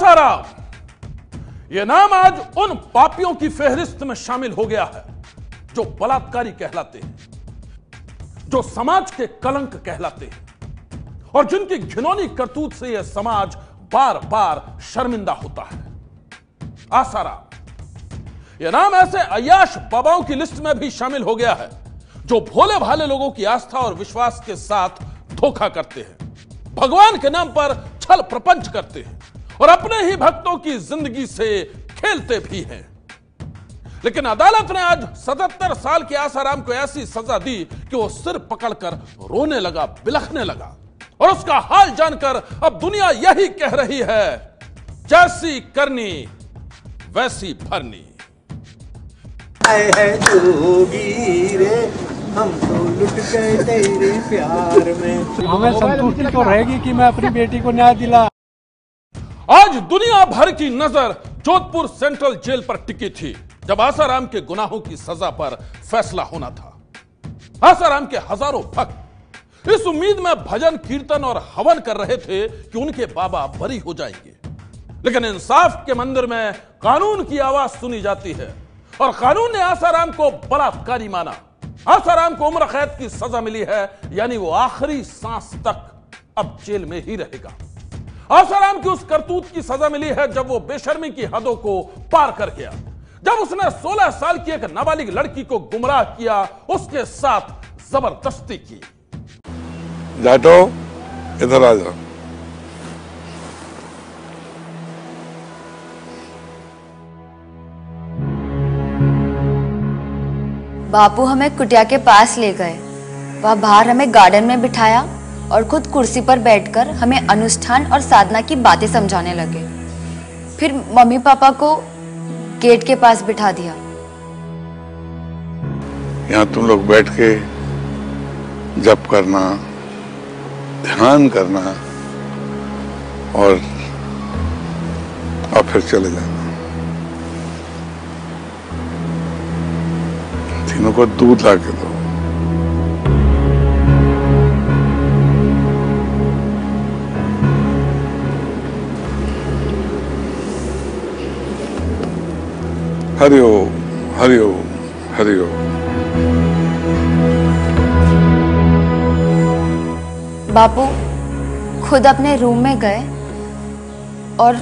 आसाराम, यह नाम आज उन पापियों की फेहरिस्त में शामिल हो गया है जो बलात्कारी कहलाते हैं, जो समाज के कलंक कहलाते हैं और जिनकी घिनौनी करतूत से यह समाज बार बार शर्मिंदा होता है। आसाराम, यह नाम ऐसे अय्याश बाबाओं की लिस्ट में भी शामिल हो गया है जो भोले भाले लोगों की आस्था और विश्वास के साथ धोखा करते हैं, भगवान के नाम पर छल प्रपंच करते हैं और अपने ही भक्तों की जिंदगी से खेलते भी हैं। लेकिन अदालत ने आज 77 साल के आसाराम को ऐसी सजा दी कि वो सिर पकड़कर रोने लगा, बिलखने लगा और उसका हाल जानकर अब दुनिया यही कह रही है, जैसी करनी वैसी भरनी। है जोगी रे, हम तो लुट गए तेरे प्यार में। हमें संतुष्टि तो रहेगी कि मैं अपनी बेटी को न्याय दिला। आज दुनिया भर की नजर जोधपुर सेंट्रल जेल पर टिकी थी जब आसाराम के गुनाहों की सजा पर फैसला होना था। आसाराम के हजारों भक्त इस उम्मीद में भजन कीर्तन और हवन कर रहे थे कि उनके बाबा बरी हो जाएंगे, लेकिन इंसाफ के मंदिर में कानून की आवाज सुनी जाती है और कानून ने आसाराम को बलात्कारी माना। आसाराम को उम्र कैद की सजा मिली है, यानी वो आखिरी सांस तक अब जेल में ही रहेगा। आसाराम की उस करतूत की सजा मिली है जब वो बेशर्मी की हदों को पार कर गया, जब उसने 16 साल की एक नाबालिग लड़की को गुमराह किया, उसके साथ जबरदस्ती की। जाटो, इधर आ जाओ। बापू हमें कुटिया के पास ले गए। वह बाहर हमें गार्डन में बिठाया और खुद कुर्सी पर बैठकर हमें अनुष्ठान और साधना की बातें समझाने लगे। फिर मम्मी पापा को गेट के पास बिठा दिया। यहाँ तुम लोग बैठ के जप करना, ध्यान करना और फिर चले जाना। तीनों को दूध ला के दो। हरि ओम, हरि ओम, हरि ओम। बापू खुद अपने रूम में गए और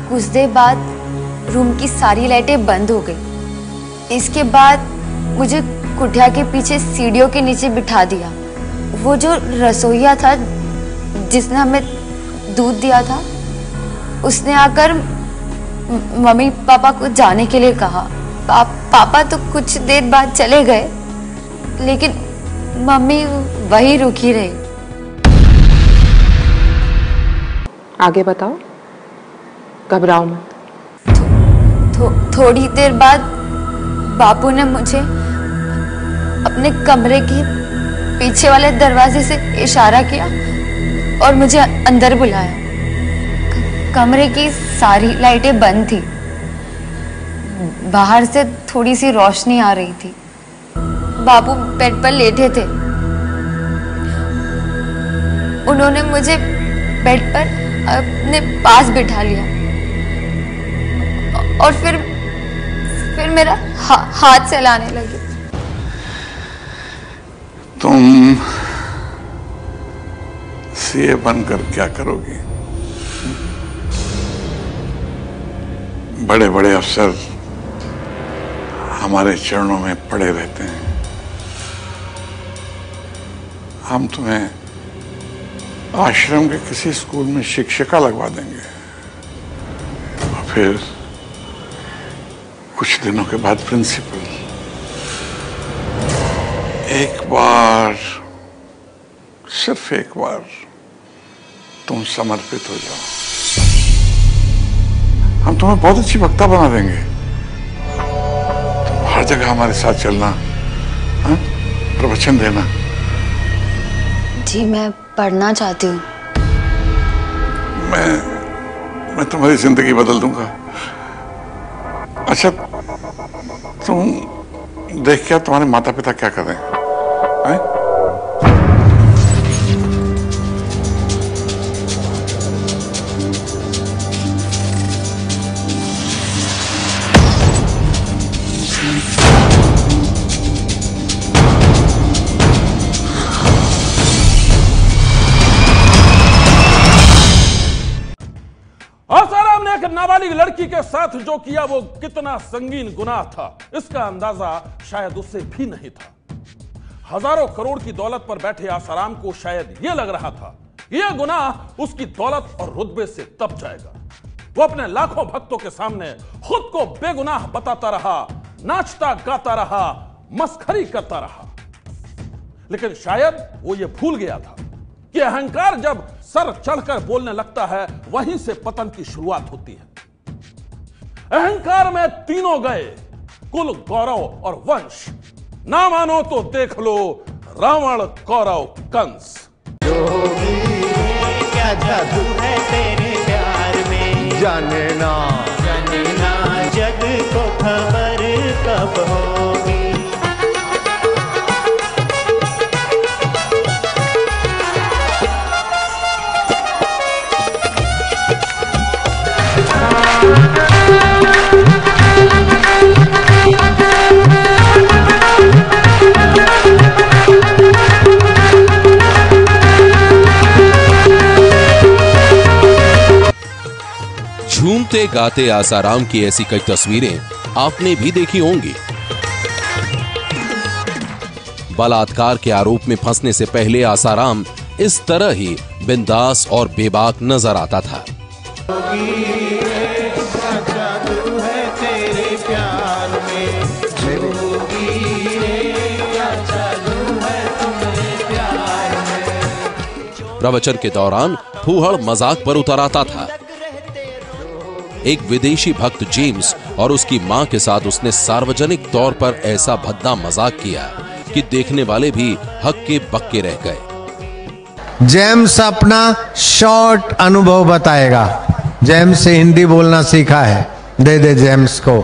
कुछ देर बाद रूम की सारी लाइटें बंद हो गई। इसके बाद मुझे कुटिया के पीछे सीढ़ियों के नीचे बिठा दिया। वो जो रसोइया था जिसने हमें दूध दिया था, उसने आकर मम्मी पापा को जाने के लिए कहा। पापा तो कुछ देर बाद चले गए, लेकिन मम्मी वही रुकी रही। आगे बताओ, घबराओ मत। थोड़ी देर बाद बापू ने मुझे अपने कमरे के पीछे वाले दरवाजे से इशारा किया और मुझे अंदर बुलाया। कमरे की सारी लाइटें बंद थी, बाहर से थोड़ी सी रोशनी आ रही थी। बापू बेड पर लेटे थे। उन्होंने मुझे बेड पर अपने पास बिठा लिया और फिर मेरा हाथ चलाने लगे। तुम सीए बनकर क्या करोगी? बड़े बड़े अफसर हमारे चरणों में पड़े रहते हैं। हम तुम्हें आश्रम के किसी स्कूल में शिक्षिका लगवा देंगे और फिर कुछ दिनों के बाद प्रिंसिपल। एक बार, सिर्फ एक बार तुम समर्पित हो जाओ, हम तुम्हें बहुत अच्छी वक्ता बना देंगे। तुम हर जगह हमारे साथ चलना, हाँ? प्रवचन देना। जी मैं पढ़ना चाहती हूँ। मैं तुम्हारी जिंदगी बदल दूंगा। अच्छा, तुम देख क्या तुम्हारे माता पिता क्या कर रहे हैं? नाबालिग लड़की के साथ जो किया वो कितना संगीन गुनाह था, इसका अंदाजा शायद उससे भी नहीं था। हजारों करोड़ की दौलत पर बैठे आसाराम को शायद यह लग रहा था यह गुनाह उसकी दौलत और रुतबे से तप जाएगा। वो अपने लाखों भक्तों के सामने खुद को बेगुनाह बताता रहा, नाचता गाता रहा, मस्खरी करता रहा। लेकिन शायद वो ये भूल गया था कि अहंकार जब सर चढ़कर बोलने लगता है वहीं से पतन की शुरुआत होती है। अहंकार में तीनों गए, कुल, गौरव और वंश। ना मानो तो देख लो रावण, कौरव, कंस। क्या जादू है तेरे प्यार में, जाने ना जग को खबर कब होगी। झूमते गाते आसाराम की ऐसी कई तस्वीरें आपने भी देखी होंगी। बलात्कार के आरोप में फंसने से पहले आसाराम इस तरह ही बिंदास और बेबाक नजर आता था। प्रवचन के दौरान फूहड़ मजाक पर उतर आता था। एक विदेशी भक्त जेम्स और उसकी मां के साथ उसने सार्वजनिक तौर पर ऐसा भद्दा मजाक किया कि देखने वाले भी हक्के बक्के रह गए। जेम्स अपना शॉर्ट अनुभव बताएगा। जेम्स से हिंदी बोलना सीखा है, दे दे जेम्स को।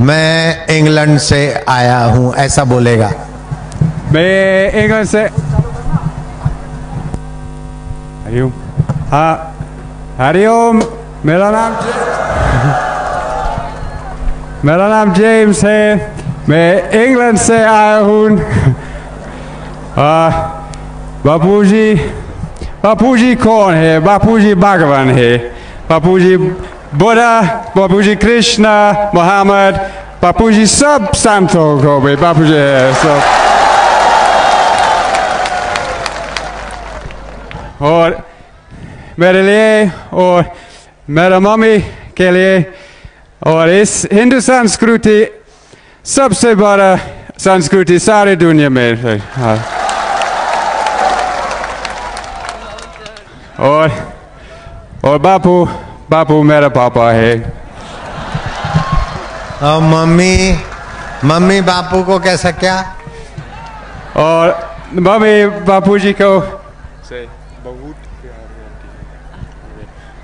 मैं इंग्लैंड से आया हूं, ऐसा बोलेगा। मैं इंग्लैंड से हरिओम। हाँ, हरिओम। मेरा नाम जेम्स है, मैं इंग्लैंड से आया हूँ। बापूजी कौन है? बापूजी भगवान है। बापूजी बुद्धा, बापूजी कृष्णा, मोहम्मद, बापूजी सब संतों को भी बापूजी है सब। और मेरे लिए और मेरा मम्मी के लिए और इस हिंदू संस्कृति सबसे बड़ा संस्कृति सारी दुनिया में। और बापू मेरा पापा है। और मम्मी बापू को कैसा क्या? और मम्मी बापूजी को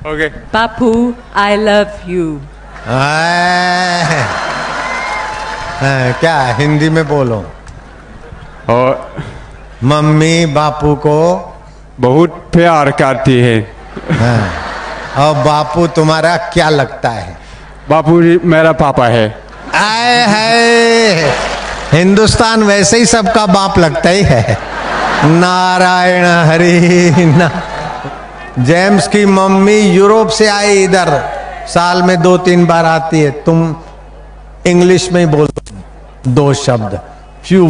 Okay. Bapu, I love you. क्या हिंदी में बोलो। और मम्मी बापू को बहुत प्यार करती है। और बापू तुम्हारा क्या लगता है? बापू जी मेरा पापा है। आए है, हिंदुस्तान वैसे ही सबका बाप लगता ही है। नारायण हरि ना। जेम्स की मम्मी यूरोप से आई इधर, साल में 2-3 बार आती है। तुम इंग्लिश में ही बोल दो शब्द, few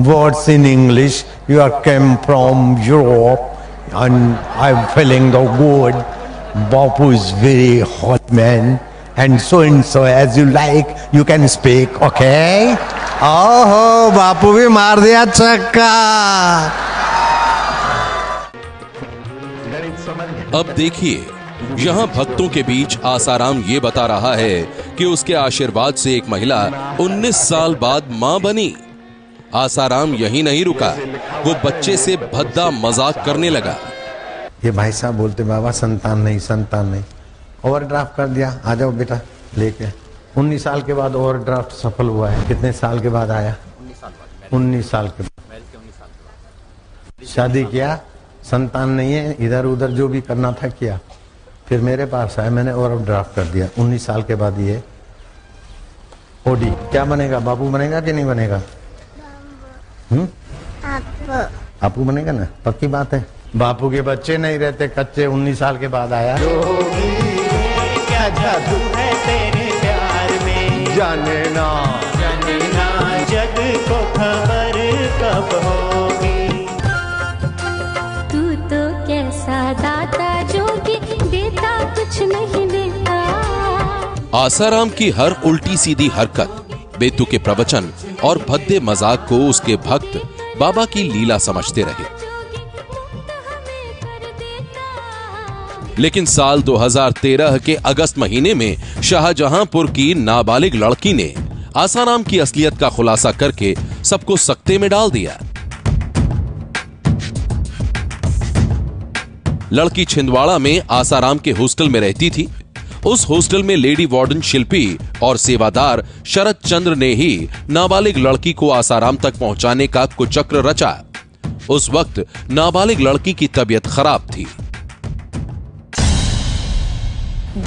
words in English. You are came from Europe and I'm feeling the good. Bapu is very hot man and so as you like you can speak, okay? ओहो, बापू भी मार दिया चक्का। अब देखिए, यहाँ भक्तों के बीच आसाराम ये बता रहा है कि उसके आशीर्वाद से एक महिला 19 साल बाद मां बनी। आसाराम यही नहीं रुका, वो बच्चे से भद्दा मजाक करने लगा। ये भाई साहब बोलते बाबा संतान नहीं, ओवरड्राफ्ट कर दिया, आ जाओ बेटा लेके। 19 साल के बाद ओवरड्राफ्ट सफल हुआ है। कितने साल के बाद आया? 19 साल के बाद शादी किया, संतान नहीं है, इधर उधर जो भी करना था किया, फिर मेरे पास आया, मैंने ओवरड्राफ्ट कर दिया। 19 साल के बाद ये ओडी क्या बनेगा? बाबू बनेगा कि नहीं बनेगा? आपू बनेगा ना, पक्की बात है। बापू के बच्चे नहीं रहते कच्चे, 19 साल के बाद आया। क्या क्या जादू है तेरे प्यार में, जाने ना जग को खबर कब होगी। तू तो कैसा दाता जो कि देता कुछ नहीं देता। आसाराम की हर उल्टी सीधी हरकत, बेतुके प्रवचन और भद्दे मजाक को उसके भक्त बाबा की लीला समझते रहे। लेकिन साल 2013 के अगस्त महीने में शाहजहांपुर की नाबालिग लड़की ने आसाराम की असलियत का खुलासा करके सबको सकते में डाल दिया। लड़की छिंदवाड़ा में आसाराम के हॉस्टल में रहती थी। उस हॉस्टल में लेडी वार्डन शिल्पी और सेवादार शरद चंद्र ने ही नाबालिग लड़की को आसाराम तक पहुंचाने का कुचक्र रचा। उस वक्त नाबालिग लड़की की तबीयत खराब थी।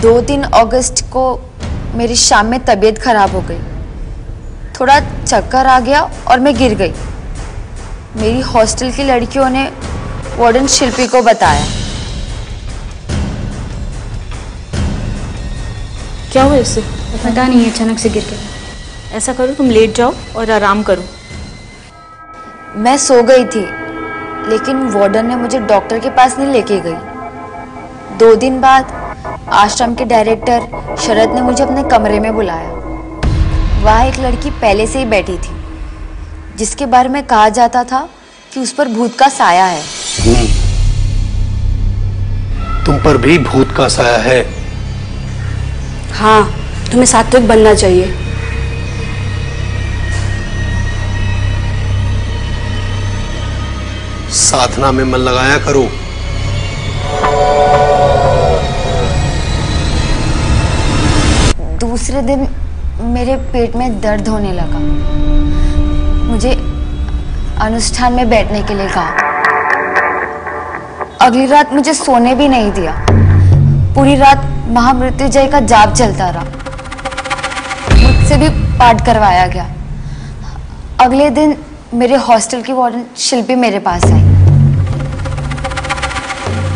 2-3 अगस्त को मेरी शाम में तबीयत खराब हो गई, थोड़ा चक्कर आ गया और मैं गिर गई। मेरी हॉस्टल की लड़कियों ने वार्डन शिल्पी को बताया। क्या हुआ इससे? पता नहीं, अचानक से गिर गया। ऐसा करो तुम लेट जाओ और आराम करो। मैं सो गई थी, लेकिन वार्डन ने मुझे डॉक्टर के पास नहीं लेके गई। 2 दिन बाद आश्रम के डायरेक्टर शरद ने मुझे अपने कमरे में बुलाया। वहाँ एक लड़की पहले से ही बैठी थी, जिसके बारे में कहा जाता था कि उस पर भूत का साया है। तुम पर भी भूत का साया है? हाँ, तुम्हें सात्विक बनना चाहिए। साधना में मन लगाया करो। दूसरे दिन मेरे पेट में दर्द होने लगा। मुझे अनुष्ठान में बैठने के लिए कहा। अगली रात मुझे सोने भी नहीं दिया। पूरी रात महामृत्युंजय का जाप चलता रहा। मुझसे भी पाठ करवाया गया। अगले दिन मेरे हॉस्टल की वार्डन शिल्पी मेरे पास आई।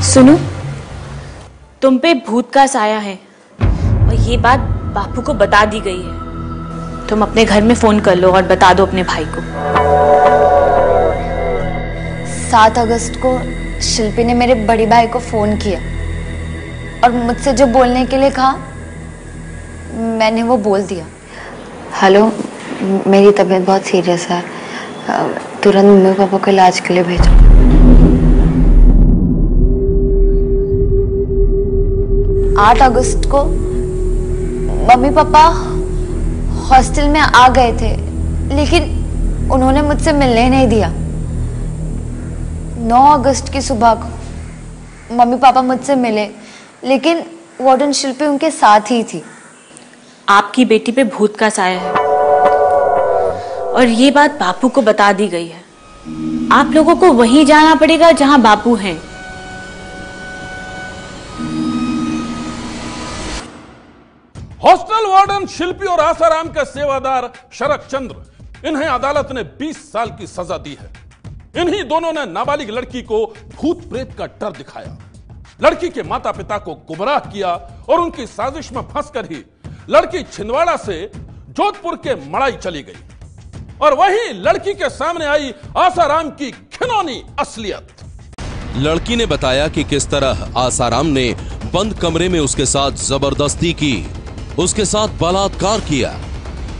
सुनो, तुम पे भूत का साया है और ये बात बापू को बता दी गई है। तुम अपने घर में फोन कर लो और बता दो अपने भाई को। 7 अगस्त को शिल्पी ने मेरे बड़े भाई को फोन किया और मुझसे जो बोलने के लिए कहा मैंने वो बोल दिया। हेलो, मेरी तबीयत बहुत सीरियस है, तुरंत मम्मी पापा को इलाज के लिए भेजो। 8 अगस्त को मम्मी पापा हॉस्टल में आ गए थे, लेकिन उन्होंने मुझसे मिलने नहीं दिया। 9 अगस्त की सुबह को मम्मी पापा मुझसे मिले, लेकिन वार्डन शिल्पी उनके साथ ही थी। आपकी बेटी पे भूत का साया है और ये बात बापू को बता दी गई है। आप लोगों को वहीं जाना पड़ेगा जहां बापू हैं। हॉस्टल वार्डन शिल्पी और आसाराम के सेवादार शरद चंद्र, इन्हें अदालत ने 20 साल की सजा दी है। इन्हीं दोनों ने नाबालिग लड़की को भूत प्रेत का डर दिखाया, लड़की के माता पिता को गुमराह किया और उनकी साजिश में फंसकर ही लड़की छिंदवाड़ा से जोधपुर के मड़ाई चली गई और वहीं लड़की के सामने आई आसाराम की घिनौनी असलियत। लड़की ने बताया कि किस तरह आसाराम ने बंद कमरे में उसके साथ जबरदस्ती की, उसके साथ बलात्कार किया।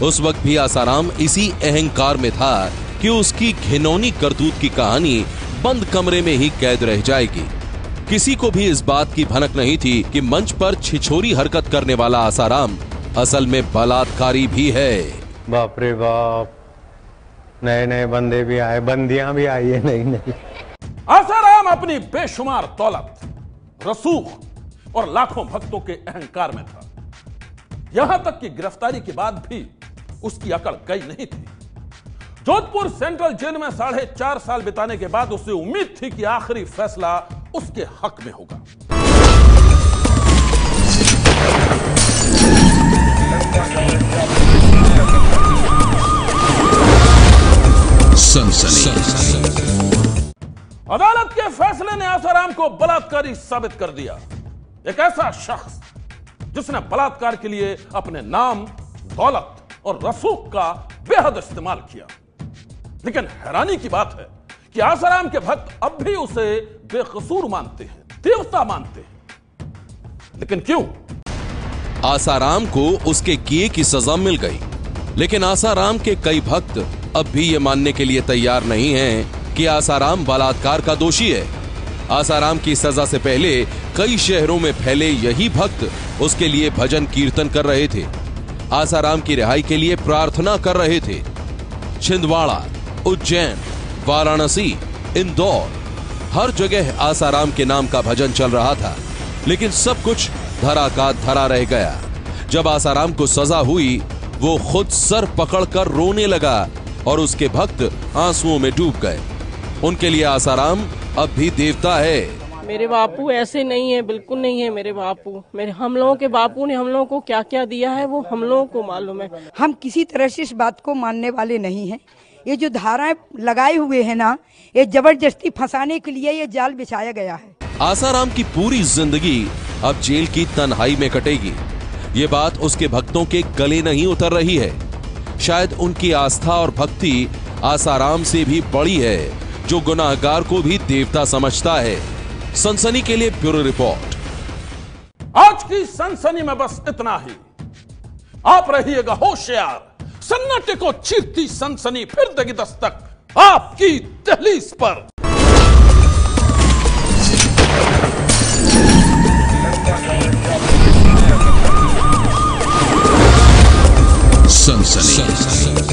उस वक्त भी आसाराम इसी अहंकार में था कि उसकी घिनौनी करतूत की कहानी बंद कमरे में ही कैद रह जाएगी। किसी को भी इस बात की भनक नहीं थी कि मंच पर छिछोरी हरकत करने वाला आसाराम असल में बलात्कारी भी है। बाप रे बाप, नए नए बंदे भी आए, बंदियां भी आई है नई नई। आसाराम अपनी बेशुमार दौलत, रसूख और लाखों भक्तों के अहंकार में था। यहां तक कि गिरफ्तारी के बाद भी उसकी अकड़ गई नहीं थी। जोधपुर सेंट्रल जेल में 4.5 साल बिताने के बाद उसे उम्मीद थी कि आखिरी फैसला उसके हक में होगा। अदालत के फैसले ने आसाराम को बलात्कारी साबित कर दिया। एक ऐसा शख्स जिसने बलात्कार के लिए अपने नाम, दौलत और रसूख का बेहद इस्तेमाल किया। लेकिन हैरानी की बात है कि आसाराम के भक्त अब भी उसे बेकसूर मानते हैं, देवता मानते हैं। लेकिन क्यों? आसाराम को उसके किए की सजा मिल गई, लेकिन आसाराम के कई भक्त अब भी ये मानने के लिए तैयार नहीं हैं कि आसाराम बलात्कार का दोषी है। आसाराम की सजा से पहले कई शहरों में फैले यही भक्त उसके लिए भजन कीर्तन कर रहे थे, आसाराम की रिहाई के लिए प्रार्थना कर रहे थे। छिंदवाड़ा, उज्जैन, वाराणसी, इंदौर, हर जगह आसाराम के नाम का भजन चल रहा था। लेकिन सब कुछ धरा का धरा रह गया। जब आसाराम को सजा हुई, वो खुद सर पकड़कर रोने लगा और उसके भक्त आंसुओं में डूब गए। उनके लिए आसाराम अब भी देवता है। मेरे बापू ऐसे नहीं है, बिल्कुल नहीं है मेरे बापू। हम लोगों के बापू ने हम लोगों को क्या क्या दिया है वो हम लोगों को मालूम है। हम किसी तरह से इस बात को मानने वाले नहीं हैं। ये जो धाराएं लगाए हुए हैं ना, ये जबरदस्ती फंसाने के लिए ये जाल बिछाया गया है। आसाराम की पूरी जिंदगी अब जेल की तन्हाई में कटेगी। ये बात उसके भक्तों के गले नहीं उतर रही है। शायद उनकी आस्था और भक्ति आसाराम से भी बड़ी है, जो गुनाहगार को भी देवता समझता है। सनसनी के लिए ब्यूरो रिपोर्ट। आज की सनसनी में बस इतना ही। आप रहिएगा होशियार। सन्नाटे को चीरती सनसनी फिर देगी दस्तक आपकी दहलीज पर। सनसनी।